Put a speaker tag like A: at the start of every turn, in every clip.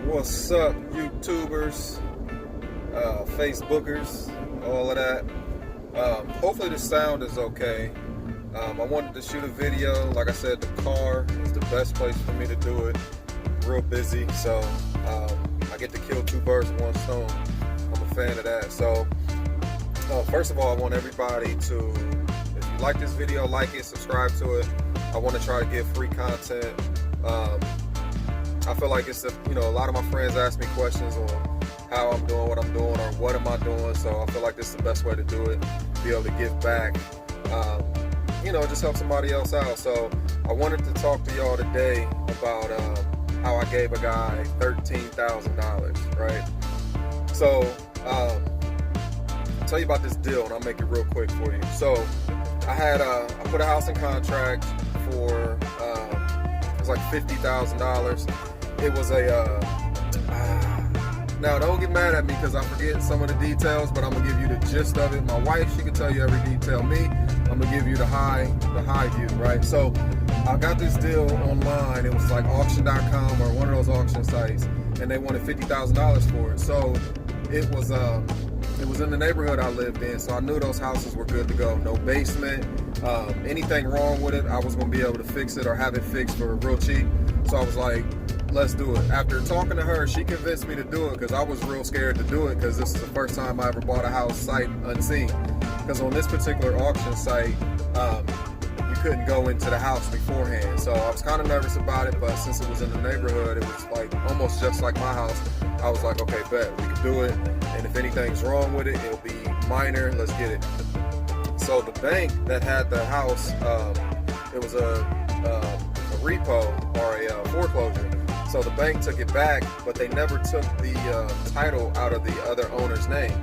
A: What's up, YouTubers, Facebookers, all of that. Hopefully the sound is okay. I wanted to shoot a video. Like I said, the car is the best place for me to do it. Real busy, so I get to kill two birds with one stone. I'm a fan of that. So first of all, I want everybody to, if you like this video, like it, subscribe to it. I want to try to give free content. I feel like it's a lot of my friends ask me questions on how I'm doing, what I'm doing, or what am I doing. So I feel like this is the best way to do it. Be able to give back, just help somebody else out. So I wanted to talk to y'all today about how I gave a guy $13,000, right? So I'll tell you about this deal, and I'll make it real quick for you. So I put a house in contract for it was like $50,000. It was now don't get mad at me because I forget some of the details, but I'm gonna give you the gist of it. My wife, she can tell you every detail. Me, I'm gonna give you the high view, right? So I got this deal online. It was like auction.com or one of those auction sites, and they wanted $50,000 for it. So it was in the neighborhood I lived in, so I knew those houses were good to go. No basement, anything wrong with it, I was gonna be able to fix it or have it fixed for real cheap. So I was like, let's do it. After talking to her, she convinced me to do it because I was real scared to do it because this is the first time I ever bought a house sight unseen. Because on this particular auction site, you couldn't go into the house beforehand. So I was kind of nervous about it, but since it was in the neighborhood, it was like almost just like my house. I was like, okay, bet, we can do it. And if anything's wrong with it, it'll be minor, let's get it. So the bank that had the house, it was a repo or a foreclosure. So the bank took it back, but they never took the title out of the other owner's name.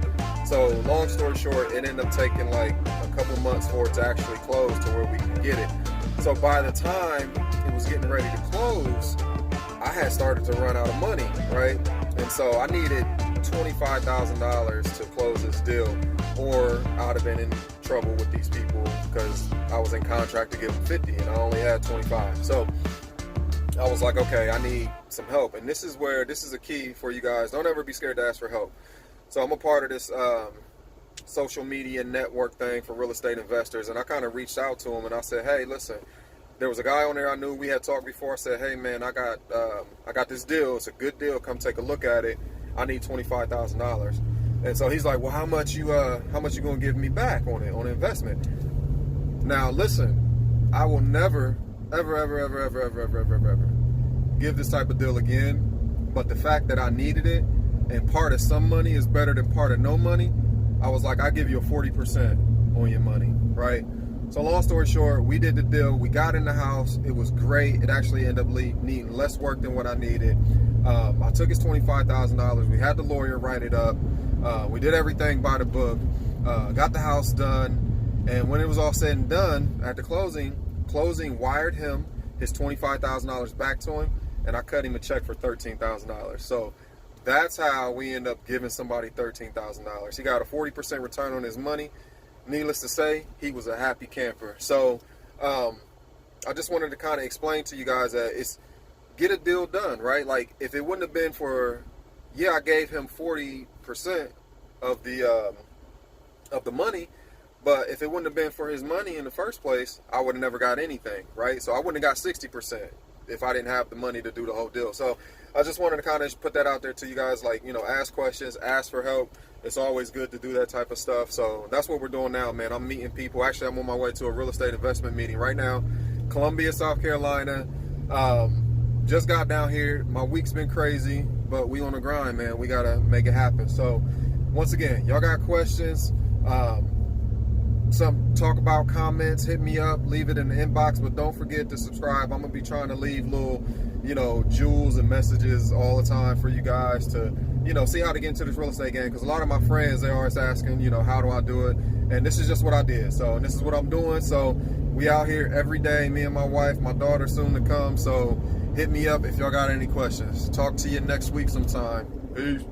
A: So long story short, it ended up taking like a couple months for it to actually close to where we could get it. So by the time it was getting ready to close, I had started to run out of money, right? And so I needed $25,000 to close this deal, or I'd have been in trouble with these people because I was in contract to give them 50 and I only had 25. So I was like, okay, I need some help. And this is a key for you guys. Don't ever be scared to ask for help. So I'm a part of this social media network thing for real estate investors. And I kind of reached out to him and I said, hey, listen, there was a guy on there I knew we had talked before. I said, hey man, I got this deal. It's a good deal. Come take a look at it. I need $25,000. And so he's like, well, how much you gonna give me back on it, on investment? Now listen, I will never ever give this type of deal again. But the fact that I needed it and part of some money is better than part of no money, I was like, I give you a 40% on your money, right? So long story short, we did the deal. We got in the house. It was great. It actually ended up needing less work than what I needed. I took his $25,000. We had the lawyer write it up. We did everything by the book. Got the house done. And when it was all said and done, at the closing wired him his $25,000 back to him, and I cut him a check for $13,000. So that's how we end up giving somebody $13,000. He got a 40% return on his money. Needless to say, he was a happy camper. So I just wanted to kind of explain to you guys that it's get a deal done, right? Like if it wouldn't have been for, I gave him 40% of the money. But if it wouldn't have been for his money in the first place, I would have never got anything, right? So I wouldn't have got 60% if I didn't have the money to do the whole deal. So I just wanted to kind of put that out there to you guys, like, ask questions, ask for help. It's always good to do that type of stuff. So that's what we're doing now, man. I'm meeting people. Actually, I'm on my way to a real estate investment meeting right now. Columbia, South Carolina. Just got down here. My week's been crazy, but we on the grind, man. We got to make it happen. So once again, y'all got questions, some talk about comments, hit me up, leave it in the inbox, but don't forget to subscribe. I'm gonna be trying to leave little jewels and messages all the time for you guys to see how to get into this real estate game, because a lot of my friends, they always asking how do I do it, and this is just what I did. So, and this is what I'm doing. So we out here every day, me and my wife, my daughter soon to come. So hit me up if y'all got any questions. Talk to you next week sometime. Peace.